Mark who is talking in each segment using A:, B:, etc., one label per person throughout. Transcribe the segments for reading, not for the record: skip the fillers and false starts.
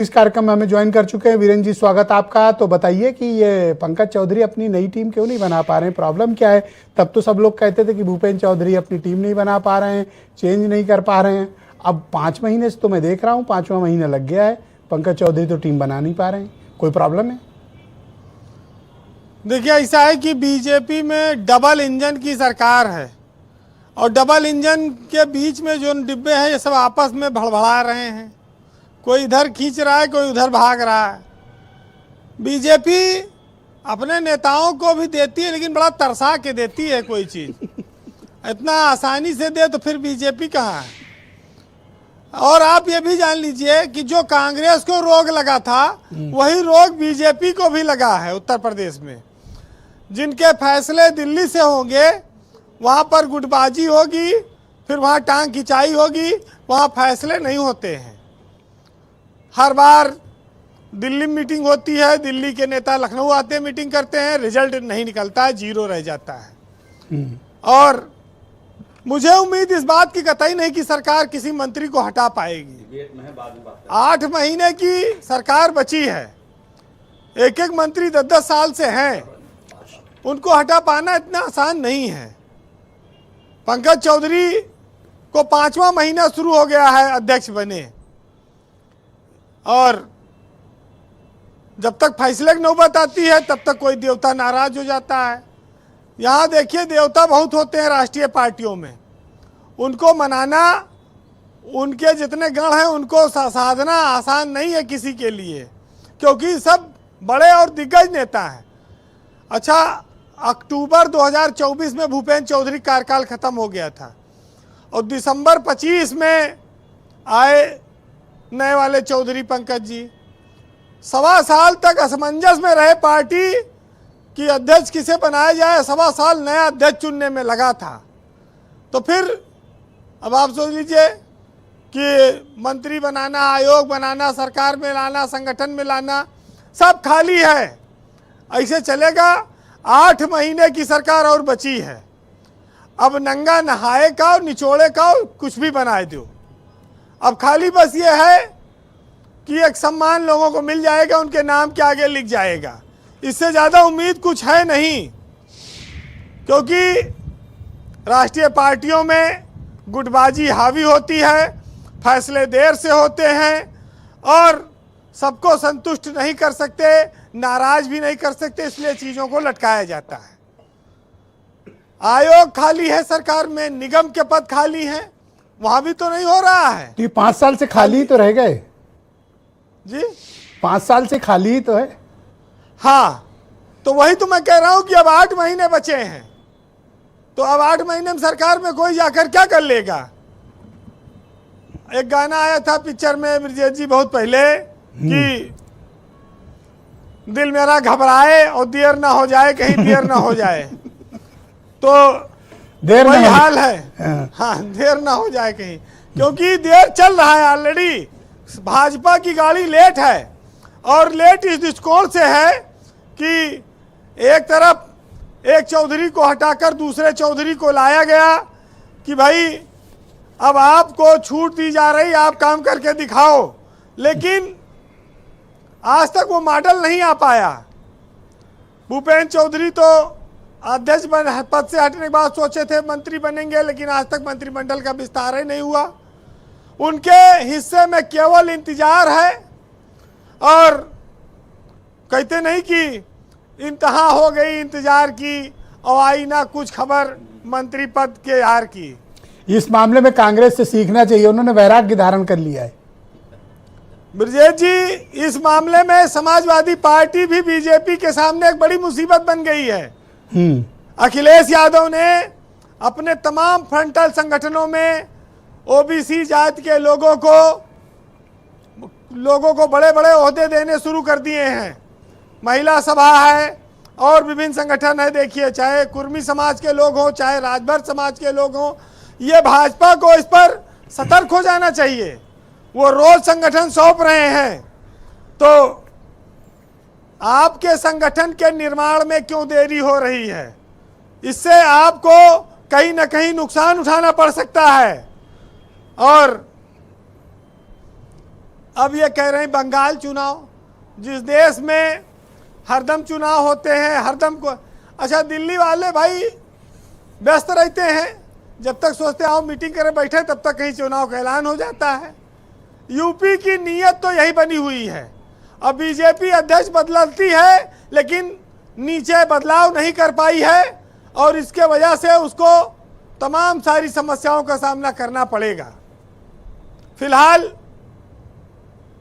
A: इस कार्यक्रम में हमें ज्वाइन कर चुके हैं वीरेंद्र जी, स्वागत आपका। तो बताइए कि ये पंकज चौधरी अपनी नई टीम क्यों नहीं बना पा रहे हैं, प्रॉब्लम क्या है? तब तो सब लोग कहते थे कि भूपेंद्र चौधरी अपनी टीम नहीं बना पा रहे हैं, चेंज नहीं कर पा रहे हैं। अब 5 महीने से तो मैं देख रहा हूँ, 5वां महीना लग गया है, पंकज चौधरी तो टीम बना नहीं पा रहे हैं। कोई प्रॉब्लम है?
B: देखिए, ऐसा है कि बीजेपी में डबल इंजन की सरकार है और डबल इंजन के बीच में जो डिब्बे हैं ये सब आपस में भड़बड़ा रहे हैं। कोई इधर खींच रहा है, कोई उधर भाग रहा है। बीजेपी अपने नेताओं को भी देती है, लेकिन बड़ा तरसा के देती है कोई चीज़। इतना आसानी से दे तो फिर बीजेपी कहाँ है? और आप ये भी जान लीजिए कि जो कांग्रेस को रोग लगा था वही रोग बीजेपी को भी लगा है। उत्तर प्रदेश में जिनके फैसले दिल्ली से होंगे वहाँ पर गुटबाजी होगी, फिर वहाँ टांग खिंचाई होगी, वहाँ फैसले नहीं होते हैं। हर बार दिल्ली मीटिंग होती है, दिल्ली के नेता लखनऊ आते हैं, मीटिंग करते हैं, रिजल्ट नहीं निकलता है, जीरो रह जाता है। और मुझे उम्मीद इस बात की कतई नहीं कि सरकार किसी मंत्री को हटा पाएगी। 8 महीने की सरकार बची है, एक एक मंत्री 10-10 साल से हैं, उनको हटा पाना इतना आसान नहीं है। पंकज चौधरी को 5वां महीना शुरू हो गया है अध्यक्ष बने, और जब तक फैसले की नौबत आती है तब तक कोई देवता नाराज हो जाता है। यहाँ देखिए, देवता बहुत होते हैं राष्ट्रीय पार्टियों में, उनको मनाना, उनके जितने गण हैं उनको साधना आसान नहीं है किसी के लिए, क्योंकि सब बड़े और दिग्गज नेता हैं। अच्छा, अक्टूबर 2024 में भूपेंद्र चौधरी कार्यकाल खत्म हो गया था और दिसंबर 25 में आए नए वाले चौधरी पंकज जी। 1.25 साल तक असमंजस में रहे पार्टी कि अध्यक्ष किसे बनाया जाए, 1.25 साल नया अध्यक्ष चुनने में लगा था। तो फिर अब आप सोच लीजिए कि मंत्री बनाना, आयोग बनाना, सरकार में लाना, संगठन में लाना, सब खाली है। ऐसे चलेगा। 8 महीने की सरकार और बची है। अब नंगा नहाए का और निचोड़े का कुछ भी बनाए दो। अब खाली बस ये है कि एक सम्मान लोगों को मिल जाएगा, उनके नाम के आगे लिख जाएगा। इससे ज़्यादा उम्मीद कुछ है नहीं, क्योंकि राष्ट्रीय पार्टियों में गुटबाजी हावी होती है, फैसले देर से होते हैं और सबको संतुष्ट नहीं कर सकते, नाराज भी नहीं कर सकते, इसलिए चीज़ों को लटकाया जाता है। आयोग खाली है सरकार में, निगम के पद खाली हैं, वहां भी तो नहीं हो रहा है।
A: तो ये 5 साल से खाली ही तो रह गए
B: जी।
A: 5 साल से खाली ही तो है।
B: हाँ, तो वही तो मैं कह रहा हूं कि अब 8 महीने बचे हैं, तो अब 8 महीने में सरकार में कोई जाकर क्या कर लेगा? एक गाना आया था पिक्चर में ब्रजेश जी बहुत पहले कि दिल मेरा घबराए और देर ना हो जाए, कहीं देर ना हो जाए। तो
A: देर
B: वही
A: ना
B: हाल है। हाँ, देर ना हो जाए कहीं, क्योंकि देर चल रहा है ऑलरेडी। भाजपा की गाड़ी लेट है, और लेट इस दृष्टिकोण से है कि एक तरफ एक चौधरी को हटाकर दूसरे चौधरी को लाया गया कि भाई अब आपको छूट दी जा रही, आप काम करके दिखाओ, लेकिन आज तक वो मॉडल नहीं आ पाया। भूपेंद्र चौधरी तो अध्यक्ष पद से हटने के बाद सोचे थे मंत्री बनेंगे, लेकिन आज तक मंत्रिमंडल का विस्तार ही नहीं हुआ। उनके हिस्से में केवल इंतजार है, और कहते नहीं कि इंतहा हो गई इंतजार की और आई ना कुछ खबर मंत्री पद के यार की।
A: इस मामले में कांग्रेस से सीखना चाहिए, उन्होंने वैराग्य धारण कर लिया है।
B: ब्रजेश जी, इस मामले में समाजवादी पार्टी भी बीजेपी के सामने एक बड़ी मुसीबत बन गई है। अखिलेश यादव ने अपने तमाम फ्रंटल संगठनों में ओबीसी जाति के लोगों को बड़े बड़े ओहदे देने शुरू कर दिए हैं। महिला सभा है और विभिन्न संगठन है, देखिए, चाहे कुर्मी समाज के लोग हों, चाहे राजभर समाज के लोग हों। ये भाजपा को इस पर सतर्क हो जाना चाहिए। वो रोज संगठन सौंप रहे हैं, तो आपके संगठन के निर्माण में क्यों देरी हो रही है? इससे आपको कहीं ना कहीं नुकसान उठाना पड़ सकता है। और अब ये कह रहे हैं बंगाल चुनाव, जिस देश में हरदम चुनाव होते हैं, हरदम को, अच्छा दिल्ली वाले भाई व्यस्त रहते हैं, जब तक सोचते आओ मीटिंग करे बैठे तब तक कहीं चुनाव का ऐलान हो जाता है। यूपी की नीयत तो यही बनी हुई है। अब बीजेपी अध्यक्ष बदलती है लेकिन नीचे बदलाव नहीं कर पाई है और इसके वजह से उसको तमाम सारी समस्याओं का सामना करना पड़ेगा। फिलहाल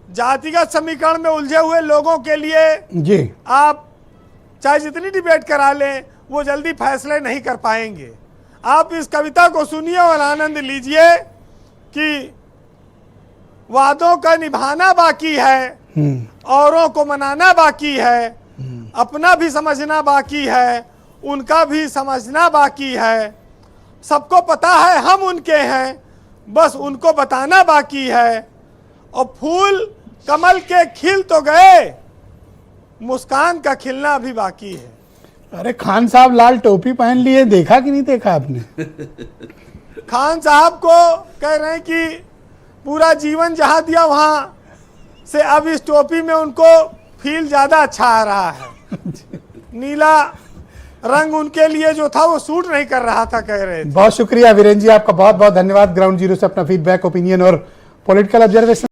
B: जातिगत समीकरण में उलझे हुए लोगों के लिए
A: जी
B: आप चाहे जितनी डिबेट करा लें वो जल्दी फैसले नहीं कर पाएंगे। आप इस कविता को सुनिए और आनंद लीजिए कि वादों का निभाना बाकी है, औरों को मनाना बाकी है, अपना भी समझना बाकी है, उनका भी समझना बाकी है। सबको पता है हम उनके हैं, बस उनको बताना बाकी है। और फूल कमल के खिल तो गए, मुस्कान का खिलना भी बाकी है।
A: अरे खान साहब लाल टोपी पहन लिए, देखा कि नहीं देखा आपने?
B: खान साहब को कह रहे हैं कि पूरा जीवन जहां दिया वहां से अब इस टोपी में उनको फील ज्यादा अच्छा आ रहा है। नीला रंग उनके लिए जो था वो सूट नहीं कर रहा था, कह रहे थे।
A: बहुत शुक्रिया वीरेंद्र जी, आपका बहुत बहुत धन्यवाद ग्राउंड जीरो से अपना फीडबैक, ओपिनियन और पॉलिटिकल ऑब्जर्वेशन